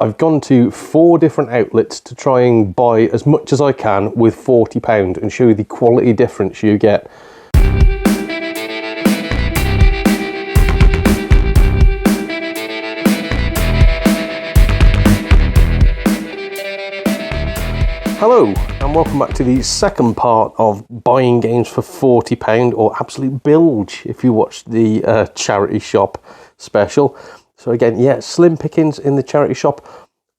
I've gone to 4 different outlets to try and buy as much as I can with £40 and show you the quality difference you get. Hello and welcome back to the second part of buying games for £40 or absolute bilge if you watch the charity shop special. So again, yeah, slim pickings in the charity shop.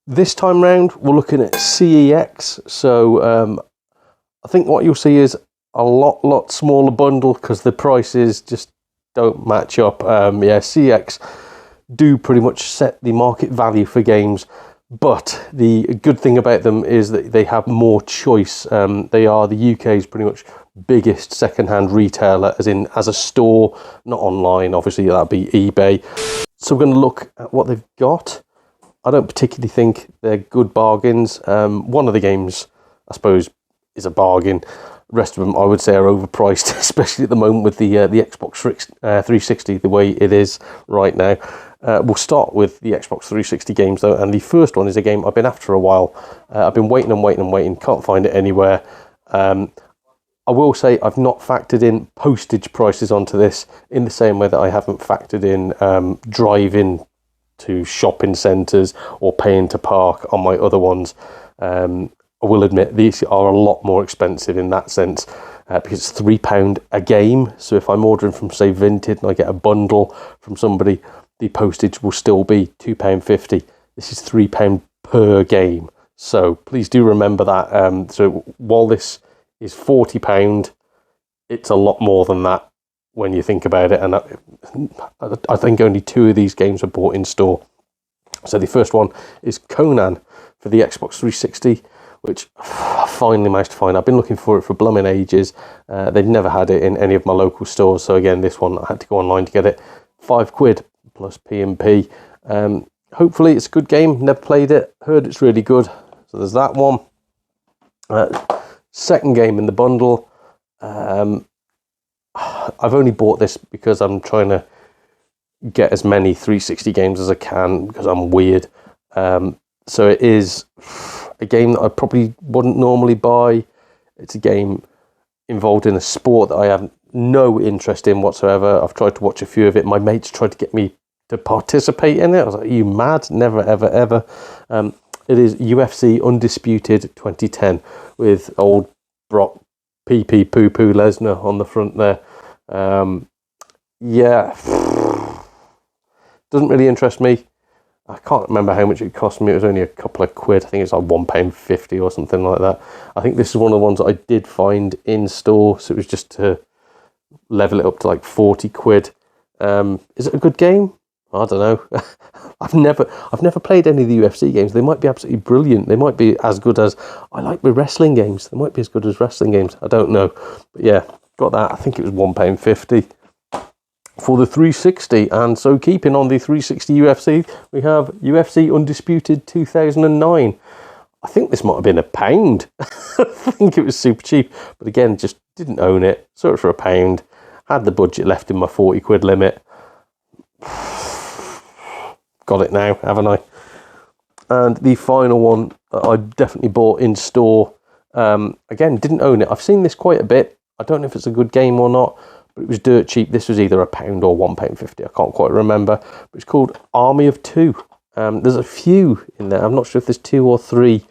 This time round, we're looking at CeX. So I think what you'll see is a lot smaller bundle because the prices just don't match up. Yeah, CeX do pretty much set the market value for games. But the good thing about them is that they have more choice. They are the UK's pretty much biggest second-hand retailer, as a store, not online. Obviously, that'd be eBay. So we're going to look at what they've got. I don't particularly think they're good bargains. One of the games, I suppose, is a bargain. The rest of them, I would say, are overpriced, especially at the moment with the Xbox 360 the way it is right now. We'll start with the Xbox 360 games though, and the first one is a game I've been after a while. I've been waiting, can't find it anywhere. I will say I've not factored in postage prices onto this in the same way that I haven't factored in driving to shopping centres or paying to park on my other ones. I will admit these are a lot more expensive in that sense because it's £3 a game. So if I'm ordering from, say, Vinted and I get a bundle from somebody, the postage will still be £2.50. This is £3 per game. So please do remember that. So while this is £40, it's a lot more than that when you think about it. And I think only 2 of these games are bought in store. So the first one is Conan for the Xbox 360, which I finally managed to find. I've been looking for it for blooming ages. They've never had it in any of my local stores. So again, this one I had to go online to get it. £5 plus P&P. Hopefully it's a good game. Never played it. Heard it's really good. So there's that one. Second game in the bundle. I've only bought this because I'm trying to get as many 360 games as I can because I'm weird. So it is a game that I probably wouldn't normally buy. It's a game involved in a sport that I have no interest in whatsoever. I've tried to watch a few of it. My mates tried to get me to participate in it. I was like, are you mad? Never, ever. It is UFC Undisputed 2010 with old Brock pee-pee poo-poo Lesnar on the front there. Yeah, doesn't really interest me. I can't remember how much it cost me. It was only a couple of quid. I think it's like £1.50 or something like that. I think this is one of the ones that I did find in store. So it was just to level it up to like 40 quid. Is it a good game? I don't know. I've never played any of the UFC games. They might be absolutely brilliant. They might be as good as I like with wrestling games. They might be as good as wrestling games. I don't know. But yeah, got that. I think it was £1.50 for the 360. And so keeping on the 360 UFC, we have UFC Undisputed 2009. I think this might have been £1. I think it was super cheap. But again, just didn't own it. Saw it for £1. Had the budget left in my 40 quid limit. Got it now, haven't I? And the final one that I definitely bought in store. Again, didn't own it. I've seen this quite a bit. I don't know if it's a good game or not, but it was dirt cheap. This was either £1 or £1.50. I can't quite remember. But it's called Army of Two. There's a few in there. I'm not sure if there's 2 or 3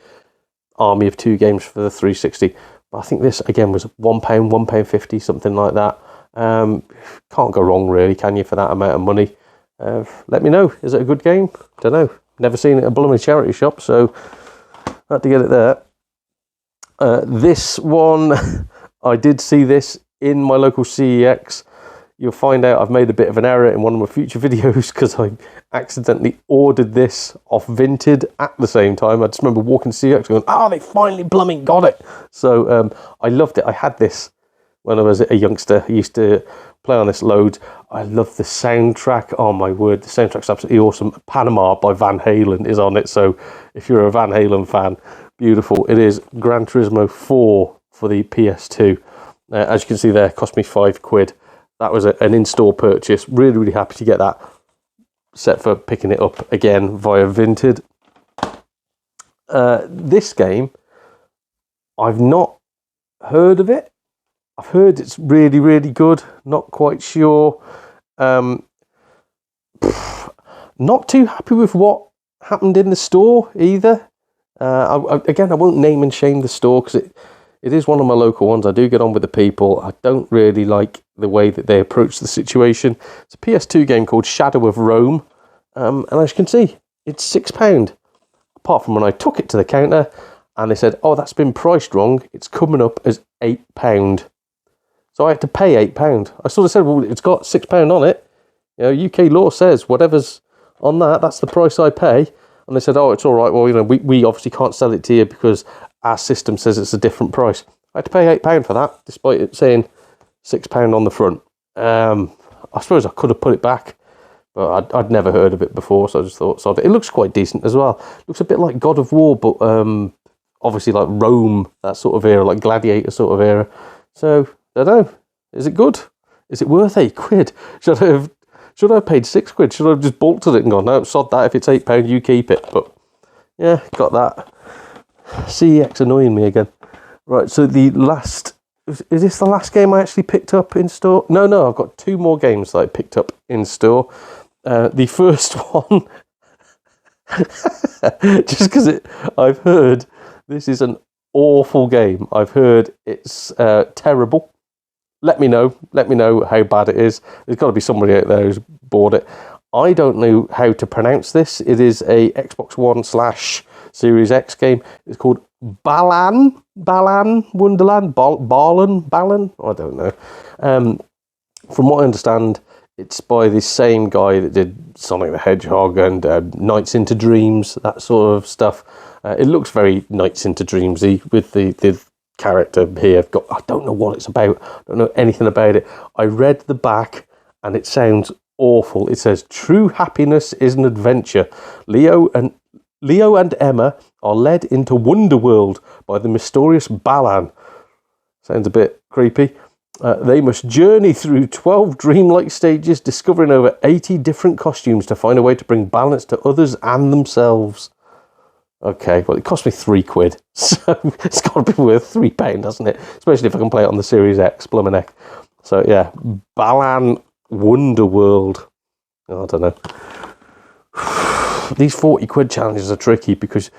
Army of Two games for the 360. But I think this, again, was £1, £1.50, something like that. Can't go wrong, really, can you, for that amount of money? Let me know. Is it a good game? Don't know. Never seen it at a blooming charity shop, so I had to get it there. This one, I did see this in my local CeX. You'll find out I've made a bit of an error in one of my future videos because I accidentally ordered this off Vinted at the same time. I just remember walking to CeX going, they finally blooming got it. So I loved it. I had this when I was a youngster. I used to play on this loads. I love the soundtrack. Oh my word, the soundtrack's absolutely awesome. Panama by Van Halen is on it. So if you're a Van Halen fan, beautiful. It is Gran Turismo 4 for the PS2. As you can see there, cost me £5. That was an in-store purchase. Really, really happy to get that. Set for picking it up again via Vinted. This game, I've not heard of it. I've heard it's really, really good. Not quite sure. Not too happy with what happened in the store either. I won't name and shame the store because it is one of my local ones. I do get on with the people. I don't really like the way that they approach the situation. It's a PS2 game called Shadow of Rome. And as you can see, it's £6. Apart from when I took it to the counter and they said, oh, that's been priced wrong. It's coming up as £8. So I had to pay £8. I sort of said, well, it's got £6 on it. You know, UK law says whatever's on that, that's the price I pay. And they said, oh, it's all right. Well, you know, we obviously can't sell it to you because our system says it's a different price. I had to pay £8 for that, despite it saying £6 on the front. I suppose I could have put it back, but I'd never heard of it before, so I just thought, so it looks quite decent as well. It looks a bit like God of War, but obviously like Rome, that sort of era, like Gladiator sort of era. So, I don't know. Is it good? Is it worth £8? Should I have paid £6? Should I have just bolted it and gone, no, sod that, if it's £8, you keep it. But, yeah, got that. CeX annoying me again. Right, so the last... Is this the last game I actually picked up in store? No, I've got 2 more games that I picked up in store. The first one... just because I've heard this is an awful game. I've heard it's terrible. Let me know how bad it is. There's got to be somebody out there who's bought it. I don't know how to pronounce this. It is a Xbox One / Series X game. It's called Balan, Wonderland, Balan. I don't know. From what I understand, it's by the same guy that did Sonic the Hedgehog and Nights into Dreams, that sort of stuff. It looks very Nights into Dreamsy with the character here. I don't know what it's about. I don't know anything about it. I read the back and it sounds awful. It says, true happiness is an adventure. Leo and Emma are led into Wonderworld by the mysterious Balan. Sounds a bit creepy. They must journey through 12 dreamlike stages, discovering over 80 different costumes to find a way to bring balance to others and themselves. Okay, well, it cost me £3, so it's got to be worth £3, hasn't it? Especially if I can play it on the Series X, blummin' heck. So, yeah, Balan Wonderworld. I don't know. These £40 challenges are tricky because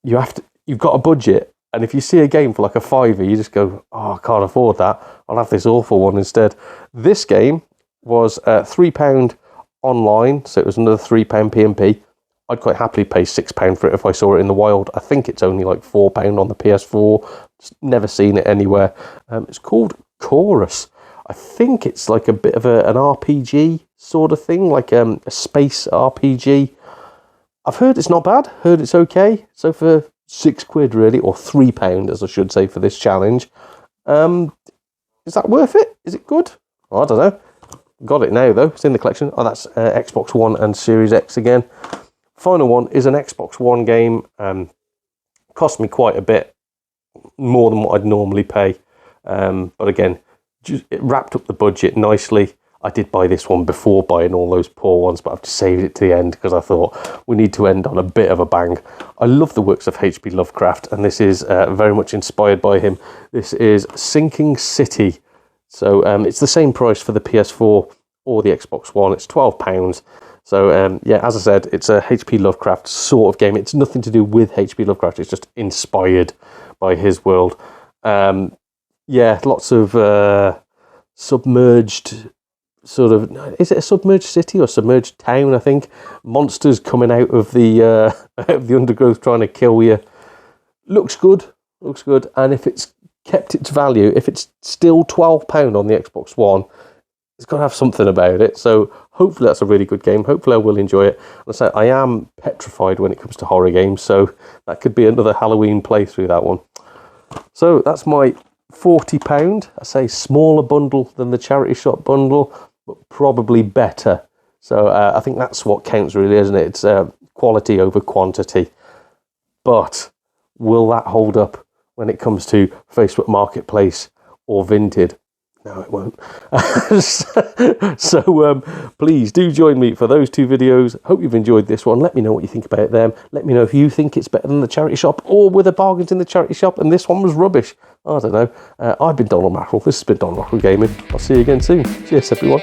you've got a budget, and if you see a game for like a £5, you just go, oh, I can't afford that. I'll have this awful one instead. This game was £3 online, so it was another £3 PMP. I'd quite happily pay £6 for it if I saw it in the wild. I think it's only like £4 on the PS4. Just never seen it anywhere. It's called Chorus. I think it's like a bit of an RPG sort of thing, like a space RPG. I've heard it's not bad. Heard it's okay. So for £6 really, or £3 as I should say for this challenge, is that worth it? Is it good? I don't know. Got it now though. It's in the collection. Oh, that's Xbox One and Series X again. Final one is an Xbox One game. Cost me quite a bit more than what I'd normally pay. But again, it wrapped up the budget nicely. I did buy this one before buying all those poor ones, but I've just saved it to the end because I thought we need to end on a bit of a bang. I love the works of H.P. Lovecraft, and this is very much inspired by him. This is Sinking City. So it's the same price for the PS4 or the Xbox One. It's £12. So, yeah, as I said, it's a H.P. Lovecraft sort of game. It's nothing to do with H.P. Lovecraft. It's just inspired by his world. Yeah, lots of submerged sort of... Is it a submerged city or submerged town, I think? Monsters coming out of the out of the undergrowth trying to kill you. Looks good. Looks good. And if it's kept its value, if it's still £12 on the Xbox One, it's got to have something about it. So hopefully that's a really good game. Hopefully I will enjoy it. And I say I am petrified when it comes to horror games, so that could be another Halloween playthrough, that one. So that's my £40. I say smaller bundle than the charity shop bundle, but probably better. So I think that's what counts really, isn't it? It's quality over quantity. But will that hold up when it comes to Facebook Marketplace or Vinted? No, it won't. So please do join me for those 2 videos. Hope you've enjoyed this one. Let me know what you think about them. Let me know if you think it's better than the charity shop, or were the bargains in the charity shop and this one was rubbish. I don't know. I've been Donald Mackerel. This has been Donald Mackerel Gaming. I'll see you again soon. Cheers, everyone.